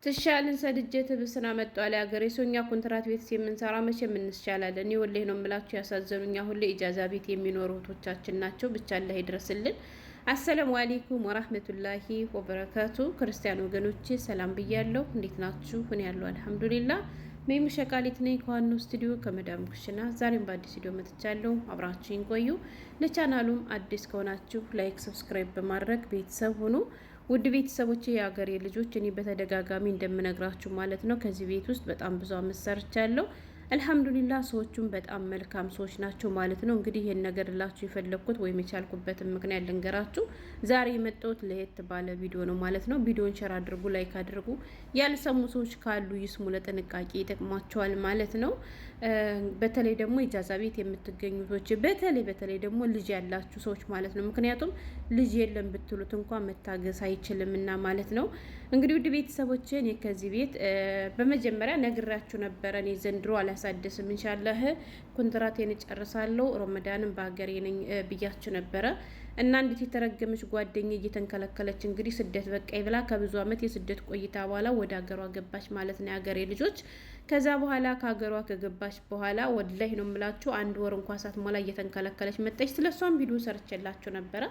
ትሻልን ሰድጄ ትብስና መጧል ሀገሬ ሶኛ ኮንትራት ቤት የምንሰራ መቼ እንስቻላለን። እኔ ወላሂ ነው የምላችሁ ያሳዘኑኛ ሁሌ ኢጃዛ ቤት የሚኖሩ እህቶቻችን ናቸው። ብቻ አላህ ይድረስልን። አሰላሙ አለይኩም ወራህመቱላሂ ወበረካቱ። ክርስቲያን ወገኖቼ ሰላም ብያለሁ። እንዴት ናችሁ? እኔ ያለው አልሐምዱሊላህ። ሜሙ ሸቃሊት ነኝ ከዋናው ስቱዲዮ ከመዳም ኩሽና። ዛሬም በአዲስ ቪዲዮ መጥቻለሁ። አብራችሁኝ ቆዩ። ለቻናሉም አዲስ ከሆናችሁ ላይክ፣ ሰብስክራይብ በማድረግ ቤተሰብ ሁኑ። ውድ ቤተሰቦቼ የሀገሬ ልጆች እኔ በተደጋጋሚ እንደምነግራችሁ ማለት ነው ከዚህ ቤት ውስጥ በጣም ብዙ አመት ሰርቻለሁ። አልሐምዱሊላህ ሰዎቹም በጣም መልካም ሰዎች ናቸው ማለት ነው። እንግዲህ ይሄን ነገር ላችሁ የፈለኩት ወይም የቻልኩበትን ምክንያት ልንገራችሁ። ዛሬ የመጣሁት ለየት ባለ ቪዲዮ ነው ማለት ነው። ቪዲዮን ሼር አድርጉ፣ ላይክ አድርጉ። ያልሰሙ ሰዎች ካሉ ይስሙ፣ ለጥንቃቄ ይጠቅማቸዋል ማለት ነው። በተለይ ደግሞ ኢጃዛ ቤት የምትገኙ ሰዎች፣ በተለይ ደግሞ ልጅ ያላችሁ ሰዎች ማለት ነው። ምክንያቱም ልጅ የለም ብትሉት እንኳን መታገስ አይችልምና ማለት ነው። እንግዲህ ውድ ቤተሰቦቼ እኔ ከዚህ ቤት በመጀመሪያ ነግራችሁ ነበረ እኔ ዘንድሮ አላሳደስም ኢንሻአላህ ኮንትራቴን እጨርሳለሁ ረመዳንን በሀገሬ ነኝ ብያችሁ ነበረ። እና እንዴት የተረገመች ጓደኛ እየተንከለከለች እንግዲህ ስደት በቃይ ብላ ከብዙ አመት የስደት ቆይታ በኋላ ወደ ሀገሯ ገባች ማለት ነው የሀገሬ ልጆች። ከዛ በኋላ ከሀገሯ ከገባች በኋላ ወላሂ ነው የምላችሁ አንድ ወር እንኳን ሳትሞላ እየተንከለከለች መጣች። ስለሷም ቪዲዮ ሰርቼላችሁ ነበረ።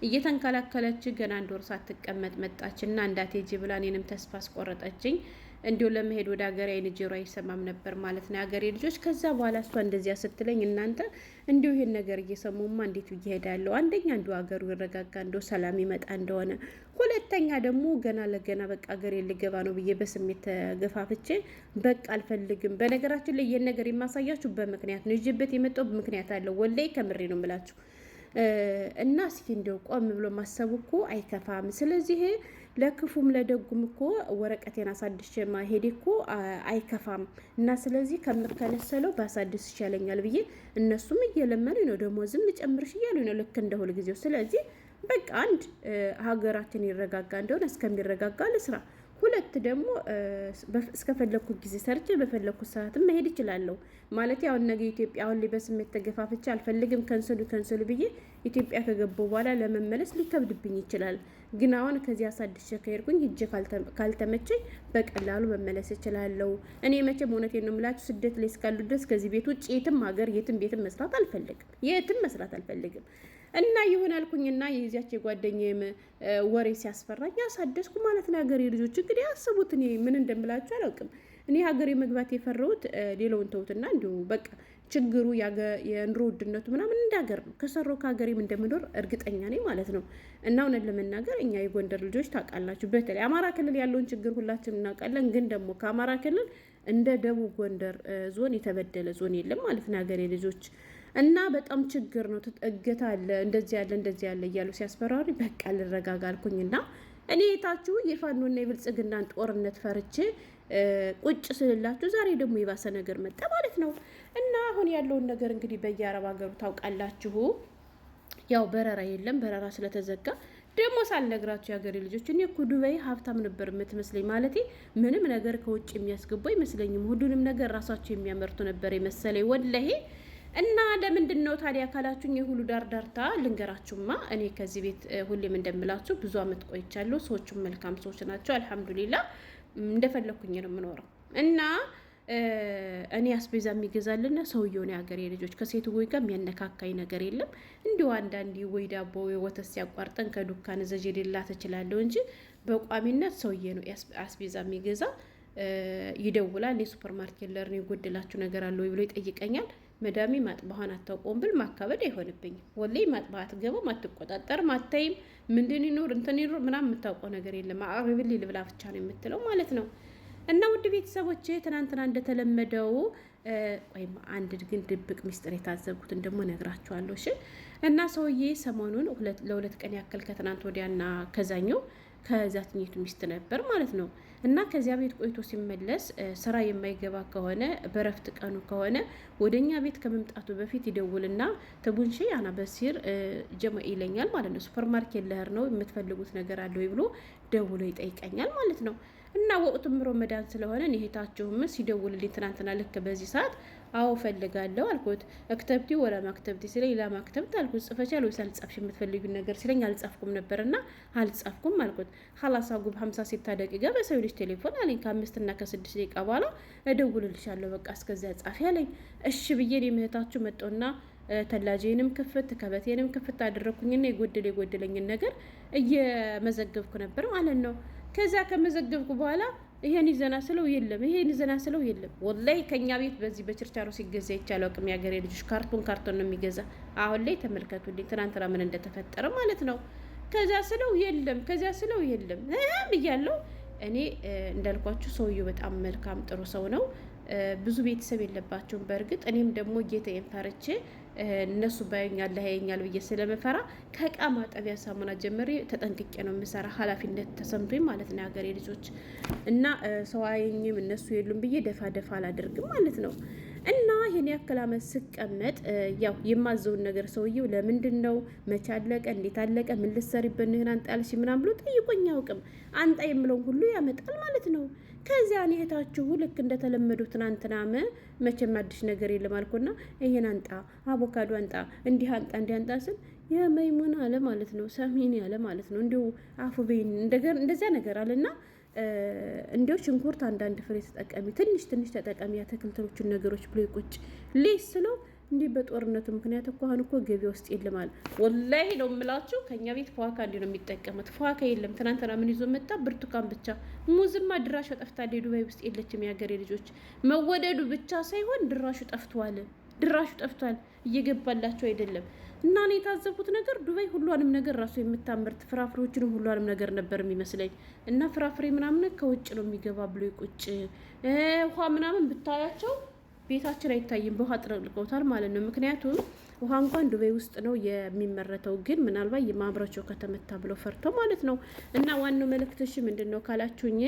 እየተንከለከለች ገና አንድ ወር ሳትቀመጥ መጣችና እንዳትሄጂ ብላ እኔንም ተስፋ አስቆረጠችኝ። እንዲሁ ለመሄድ ወደ ሀገሬ አይን ጆሮ አይሰማም ነበር ማለት ነው ሀገሬ ልጆች። ከዛ በኋላ እሷ እንደዚያ ስትለኝ እናንተ እንዲሁ ይሄን ነገር እየሰሙማ እንዴት እየሄዳለሁ? አንደኛ እንዲሁ ሀገሩ ይረጋጋ እንደው ሰላም ይመጣ እንደሆነ፣ ሁለተኛ ደግሞ ገና ለገና በቃ ሀገሬ ልገባ ነው ብዬ በስሜት ተገፋፍቼ በቃ አልፈልግም። በነገራችን ላይ ይሄን ነገር የማሳያችሁ በምክንያት ነው። ይዤበት የመጣው ምክንያት አለው። ወላሂ ከምሬ ነው የምላችሁ። እና እስኪ እንደው ቆም ብሎ ማሰቡ እኮ አይከፋም። ስለዚህ ለክፉም ለደጉም እኮ ወረቀቴን አሳድሼ ማሄድ እኮ አይከፋም። እና ስለዚህ ከምከለሰለው ባሳድስ ይሻለኛል ብዬ እነሱም እየለመኑኝ ነው፣ ደግሞ ዝም ጨምርሽ እያሉኝ ነው ልክ እንደ ሁል ጊዜው። ስለዚህ በቃ አንድ ሀገራችን ይረጋጋ እንደሆነ እስከሚረጋጋ ልስራ፣ ሁለት ደግሞ እስከፈለኩት ጊዜ ሰርቼ በፈለኩት ሰዓትም መሄድ እችላለሁ ማለት ያው ነገ ኢትዮጵያ አሁን ላይ በስሜት ተገፋፍቼ አልፈልግም ከንስሉ ብዬ ኢትዮጵያ ከገባሁ በኋላ ለመመለስ ሊከብድብኝ ይችላል። ግን አሁን ከዚህ አሳድሼ ከሄድኩኝ ሂጄ ካልተመቸኝ በቀላሉ መመለስ እችላለሁ። እኔ መቼም እውነቴን ነው የምላችሁ ስደት ላይ እስካሉ ድረስ ከዚህ ቤት ውጭ የትም ሀገር የትም ቤትም መስራት አልፈልግም። እና ይሁን አልኩኝና የዚያች የጓደኛዬም ወሬ ሲያስፈራኝ አሳደስኩ ማለት ነው። ሀገሬ ልጆች እንግዲህ አስቡት፣ እኔ ምን እንደምላችሁ አላውቅም። እኔ ሀገሬ መግባት የፈራሁት ሌላውን ተውትና እንዲሁ በቃ ችግሩ የኑሮ ውድነቱ ምናምን እንዳገር ነው። ከሰራው ከሀገሬም እንደምኖር እርግጠኛ ነኝ ማለት ነው። እና እውነት ለመናገር እኛ የጎንደር ልጆች ታውቃላችሁ፣ በተለይ አማራ ክልል ያለውን ችግር ሁላችንም እናውቃለን። ግን ደግሞ ከአማራ ክልል እንደ ደቡብ ጎንደር ዞን የተበደለ ዞን የለም ማለት ነው ሀገሬ ልጆች። እና በጣም ችግር ነው፣ እገታ አለ፣ እንደዚህ ያለ እያሉ ሲያስፈራሪ በቃ ልረጋጋ አልኩኝና እኔ የታችሁ የፋኖና የብልጽግናን ጦርነት ፈርቼ ቁጭ ስልላችሁ ዛሬ ደግሞ የባሰ ነገር መጣ ማለት ነው። እና አሁን ያለውን ነገር እንግዲህ በየአረብ ሀገሩ ታውቃላችሁ። ያው በረራ የለም፣ በረራ ስለተዘጋ ደግሞ ሳልነግራችሁ የሀገሬ ልጆች እኔ እኮ ዱባይ ሀብታም ነበር የምትመስለኝ። ማለቴ ምንም ነገር ከውጭ የሚያስገቡ አይመስለኝም። ሁሉንም ነገር ራሳቸው የሚያመርቱ ነበር የመሰለኝ ወላሂ። እና ለምንድን ነው ታዲያ ካላችሁኝ የሁሉ ዳርዳርታ ልንገራችሁማ። እኔ ከዚህ ቤት ሁሌም እንደምላችሁ ብዙ አመት ቆይቻለሁ። ሰዎቹም መልካም ሰዎች ናቸው። አልሐምዱሊላህ እንደፈለኩኝ ነው የምኖረው። እና እኔ አስቤዛ የሚገዛልና ሰውየው ነው የሀገሬ ልጆች። ከሴት ወይ ጋር የሚያነካካኝ ነገር የለም። እንዲሁ አንዳንዴ ወይ ዳቦ ወይ ወተት ሲያቋርጠን ከዱካን ዘጅ ሌላ ትችላለሁ እንጂ በቋሚነት ሰውዬ ነው አስቤዛ የሚገዛ። ይደውላል። እኔ ሱፐር ማርኬት ለርኔ የጎደላችሁ ነገር አለ ወይ ብሎ ይጠይቀኛል። መዳሜ ማጥባኋን አታውቀውም ብል ማካበድ አይሆንብኝም። ወላሂ ማጥባህ አትገባም፣ አትቆጣጠርም፣ አታይም። ምንድን ይኖር እንትን ይኖር ምናምን የምታውቀው ነገር የለም። አቅርብልኝ ልብላ ብቻ ነው የምትለው ማለት ነው። እና ውድ ቤተሰቦቼ ትናንትና እንደተለመደው ወይም አንድ ግን ድብቅ ሚስጥር የታዘብኩትን ደግሞ ነግራችኋለሁ። እሺ። እና ሰውዬ ሰሞኑን ለሁለት ቀን ያክል ከትናንት ወዲያና ከዛኛው ከዛትኝቱ ሚስት ነበር ማለት ነው። እና ከዚያ ቤት ቆይቶ ሲመለስ ስራ የማይገባ ከሆነ በረፍት ቀኑ ከሆነ ወደኛ ቤት ከመምጣቱ በፊት ይደውልና ተቡንሺ አና በሲር ጀማ ይለኛል ማለት ነው። ሱፐር ማርኬት ለህር ነው የምትፈልጉት ነገር አለ ወይ ብሎ ደውሎ ይጠይቀኛል ማለት ነው። እና ወቅቱም ሮመዳን ስለሆነ እህታችሁም ሲደውልልኝ ትናንትና ልክ በዚህ ሰዓት አዎ ፈልጋለሁ አልኩት። እክተብቲ ወላ ማክተብቲ ሲለኝ ላ ማክተብት አልኩት። ጽፈሻል ወይስ አልጻፍሽ የምትፈልጊው ነገር ሲለኝ አልጻፍኩም ነበርና አልጻፍኩም አልኩት። ሀላሳ ጉብ 56 ደቂቃ በሰው ልጅ ቴሌፎን አለኝ። ከ5 እና ከ6 ደቂቃ በኋላ እደውልልሻለሁ በቃ እስከዚያ ጻፊ አለኝ። እሺ ብዬ እህታችሁ መጣውና ተላጄንም ክፍት ከበቴንም ክፍት አደረኩኝና የጎደለኝን ነገር እየመዘገብኩ ነበር ማለት ነው። ከዛ ከመዘገብኩ በኋላ ይሄን ይዘና ስለው የለም፣ ይሄን ይዘና ስለው የለም። ወላይ ከኛ ቤት በዚህ በችርቻሮ ሲገዛ ይቻለው አቅም ያገሬ ልጆች ካርቶን ነው የሚገዛ። አሁን ላይ ተመልከቱልኝ ትናንትና ምን እንደተፈጠረ ማለት ነው። ከዛ ስለው የለም፣ ከዛ ስለው የለም ብያለሁ። እኔ እንዳልኳችሁ ሰውየው በጣም መልካም ጥሩ ሰው ነው። ብዙ ቤተሰብ የለባቸውም። በእርግጥ እኔም ደግሞ ጌታዬን ፈርቼ እነሱ ባዩኛል ያየኛል ብዬ ስለመፈራ ከእቃ ማጠቢያ ሳሙና ጀምሬ ተጠንቅቄ ነው የምሰራ። ኃላፊነት ተሰምቶኝ ማለት ነው የሀገሬ ልጆች እና ሰው አየኝም እነሱ የሉም ብዬ ደፋ አላደርግም ማለት ነው። እና ይሄን ያክል አመት ስቀመጥ ያው የማዘውን ነገር ሰውየው ለምንድን ነው መቼ አለቀ እንዴት አለቀ ምን ልትሰሪበት ነው አንጣልሽ ምናምን ብሎ ጠይቆኝ አያውቅም። አንጣ የምለውን ሁሉ ያመጣል ማለት ነው። ከዚያ እህታችሁ ልክ እንደተለመዱ ትናንትና መቼም አዲስ ነገር የለም አልኩና ይሄን አንጣ አቮካዶ አንጣ እንዲህ አንጣ ስል የመይሙን አለ ማለት ነው። ሰሚን ያለ ማለት ነው። እንዲሁ አፉ በይን እንደዚያ ነገር አለና እንዲው ሽንኩርት አንዳንድ ፍሬ ተጠቀሚ ትንሽ ተጠቀሚ አትክልቶችን ነገሮች ብሎ ቁጭ ሊስ ስለው እንዲህ በጦርነቱ ምክንያት እኮ አሁን እኮ ገበያ ውስጥ የለማል። ወላሂ ነው የምላችሁ ከኛ ቤት ፏካ እንዲህ ነው የሚጠቀሙት። ፏካ የለም። ትናንትና ምን ይዞ መጣ? ብርቱካን ብቻ። ሙዝማ ድራሹ ጠፍታለች። ዱባይ ውስጥ የለችም። የሀገሬ ልጆች መወደዱ ብቻ ሳይሆን ድራሹ ጠፍቷል። እየገባላቸው አይደለም። እና እኔ የታዘብኩት ነገር ዱባይ ሁሏንም ነገር ራሱ የምታመርት ፍራፍሬዎችንም ሁሏንም ነገር ነበር የሚመስለኝ። እና ፍራፍሬ ምናምን ከውጭ ነው የሚገባ ብሎ ቁጭ ውሃ ምናምን ብታያቸው ቤታችን አይታይም። በውሃ ጥለቅልቀውታል ማለት ነው። ምክንያቱም ውሃ እንኳን ዱባይ ውስጥ ነው የሚመረተው፣ ግን ምናልባት የማምረቻው ከተመታ ብለው ፈርተው ማለት ነው። እና ዋናው መልእክትሽ ምንድን ነው ካላችሁኝ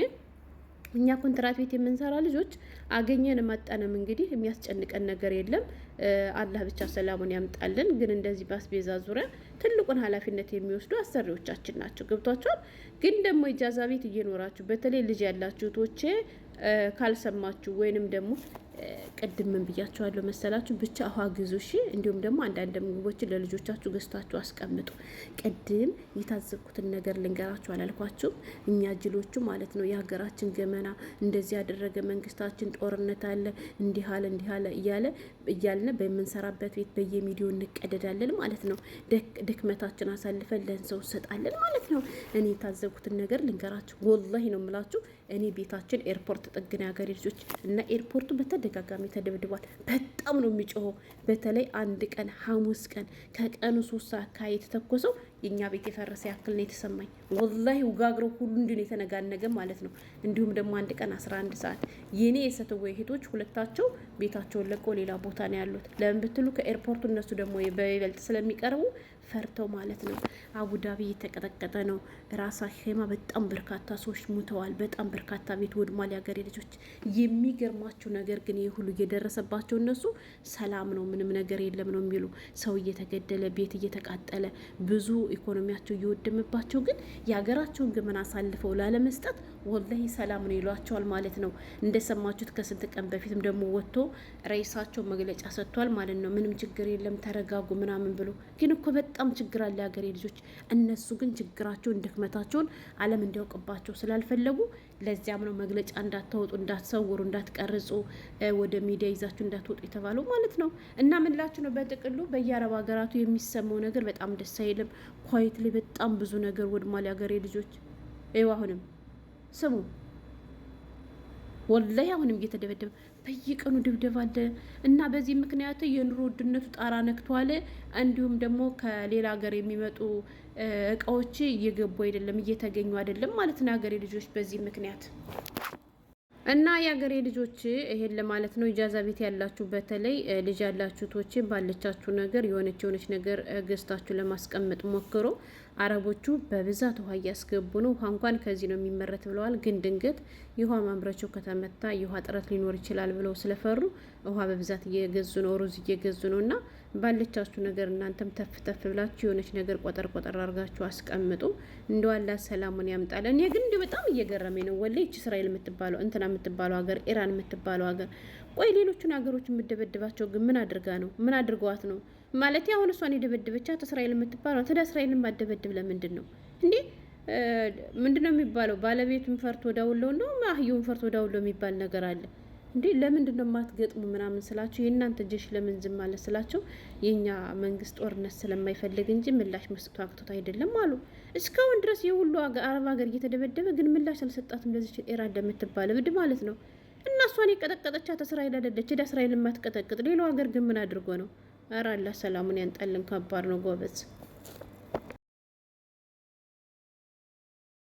እኛ ኮንትራት ቤት የምንሰራ ልጆች አገኘን ማጣንም እንግዲህ የሚያስጨንቀን ነገር የለም። አላህ ብቻ ሰላሙን ያምጣልን። ግን እንደዚህ በአስቤዛ ዙሪያ ትልቁን ኃላፊነት የሚወስዱ አሰሪዎቻችን ናቸው። ገብቷቸዋል። ግን ደግሞ ኢጃዛ ቤት እየኖራችሁ በተለይ ልጅ ያላችሁ ቶቼ ካልሰማችሁ ወይንም ደግሞ ቅድም ምን ብያችኋለሁ መሰላችሁ? ብቻ ውሃ ግዙ እሺ። እንዲሁም ደግሞ አንዳንድ ምግቦችን ለልጆቻችሁ ገዝታችሁ አስቀምጡ። ቅድም የታዘብኩትን ነገር ልንገራችሁ አላልኳችሁ? እኛ ጅሎቹ ማለት ነው የሀገራችን ገመና እንደዚህ ያደረገ መንግስታችን ጦርነት አለ እንዲህ አለ እያልን በምንሰራበት ቤት በየሚዲዮ እንቀደዳለን ማለት ነው። ድክመታችን አሳልፈን ለሰው እንሰጣለን ማለት ነው። እኔ የታዘብኩትን ነገር ልንገራችሁ። ወላሂ ነው የምላችሁ። እኔ ቤታችን ኤርፖርት ጥግና ሀገሬ ልጆች እና ኤርፖርቱ በተደጋጋሚ ተደብድቧል። በጣም ነው የሚጮኸው። በተለይ አንድ ቀን ሐሙስ ቀን ከቀኑ 3 ሰዓት አካባቢ የተተኮሰው የኛ ቤት የፈረሰ ያክል ነው የተሰማኝ። ወላሂ ውጋግረው ሁሉ እንዲሁ የተነጋነገ ማለት ነው። እንዲሁም ደግሞ አንድ ቀን 11 ሰዓት የኔ የሰተወ እህቶች ሁለታቸው ቤታቸውን ለቀው ሌላ ቦታ ነው ያሉት። ለምን ብትሉ ከኤርፖርቱ እነሱ ደግሞ በይበልጥ ስለሚቀርቡ ፈርተው ማለት ነው። አቡዳቢ የተቀጠቀጠ ነው። ራሳ ሄማ በጣም በርካታ ሰዎች ሙተዋል። በጣም በርካታ ቤት ወድሟል። የሀገሬ ልጆች የሚገርማቸው ነገር ግን ይህ ሁሉ እየደረሰባቸው እነሱ ሰላም ነው ምንም ነገር የለም ነው የሚሉ ሰው እየተገደለ ቤት እየተቃጠለ ብዙ ኢኮኖሚያቸው እየወደመባቸው ግን የሀገራቸውን ግመን አሳልፈው ላለመስጠት ወላሂ ሰላም ነው ይሏቸዋል ማለት ነው። እንደሰማችሁት ከስንት ቀን በፊትም ደግሞ ወጥቶ ሬሳቸው መግለጫ ሰጥቷል ማለት ነው። ምንም ችግር የለም ተረጋጉ ምናምን ብሎ ግን እኮ በጣም ችግር አለ የሀገሬ ልጆች። እነሱ ግን ችግራቸውን ድክመታቸውን ዓለም እንዲያውቅባቸው ስላልፈለጉ ለዚያም ነው መግለጫ እንዳታወጡ፣ እንዳትሰውሩ፣ እንዳትቀርጹ ወደ ሚዲያ ይዛችሁ እንዳትወጡ የተባለው ማለት ነው። እና ምንላችሁ ነው በጥቅሉ በየአረብ ሀገራቱ የሚሰማው ነገር በጣም ደስ አይልም። ኳይት ላይ በጣም ብዙ ነገር ወድሟል የሀገሬ ልጆች። ይኸው አሁንም ስሙ ወላሂ አሁንም እየተደበደበ በየቀኑ ድብደባ አለ እና በዚህ ምክንያት የኑሮ ውድነቱ ጣራ ነክቷል። እንዲሁም ደግሞ ከሌላ ሀገር የሚመጡ እቃዎች እየገቡ አይደለም እየተገኙ አይደለም ማለት ነው የሀገሬ ልጆች በዚህ ምክንያት እና የሀገሬ ልጆች ይሄን ለማለት ነው። ኢጃዛ ቤት ያላችሁ በተለይ ልጅ ያላችሁ ቶቼ ባለቻችሁ ነገር የሆነች ነገር ገዝታችሁ ለማስቀመጥ ሞክሮ አረቦቹ በብዛት ውሃ እያስገቡ ነው። ውሃ እንኳን ከዚህ ነው የሚመረት ብለዋል። ግን ድንገት የውሃ ማምረቻው ከተመታ የውሃ እጥረት ሊኖር ይችላል ብለው ስለፈሩ ውሃ በብዛት እየገዙ ነው፣ ሩዝ እየገዙ ነው። እና ባለቻችሁ ነገር እናንተም ተፍ ተፍ ብላችሁ የሆነች ነገር ቆጠር ቆጠር አድርጋችሁ አስቀምጡ። እንደው አላህ ሰላሙን ያምጣል። እኔ ግን እንዲሁ በጣም እየገረመኝ ነው ወላሂ። ይህች እስራኤል የምትባለው እንትና የምትባለው ሀገር፣ ኢራን የምትባለው ሀገር፣ ቆይ ሌሎቹን ሀገሮች የምደበድባቸው ግን ምን አድርጋ ነው? ምን አድርገዋት ነው? ማለት አሁን እሷን የደበደበቻት እስራኤል የምትባለው ተዳ እስራኤልን ማደበድብ ለምንድን ነው እንዴ? ምንድን ነው የሚባለው? ባለቤቱን ፈርቶ ዳውለው ነው አህዩን ፈርቶ ዳውለው የሚባል ነገር አለ እንዴ? ለምንድን ነው የማትገጥሙ ምናምን ስላቸው የእናንተ ጀሽ ለምን ዝም አለ ስላቸው የእኛ መንግስት ጦርነት ስለማይፈልግ እንጂ ምላሽ መስጠቱ አቅቶት አይደለም አሉ። እስካሁን ድረስ የሁሉ አረብ ሀገር እየተደበደበ ግን ምላሽ አልሰጣትም ለዚች ኢራን እንደምትባል እብድ ማለት ነው። እና እሷን የቀጠቀጠቻት እስራኤል አይደለች። ሄዳ እስራኤል የማትቀጠቅጥ ሌላው ሀገር ግን ምን አድርጎ ነው? ኧረ አላህ ሰላሙን ያንጣልን። ከባድ ነው ጎበዝ።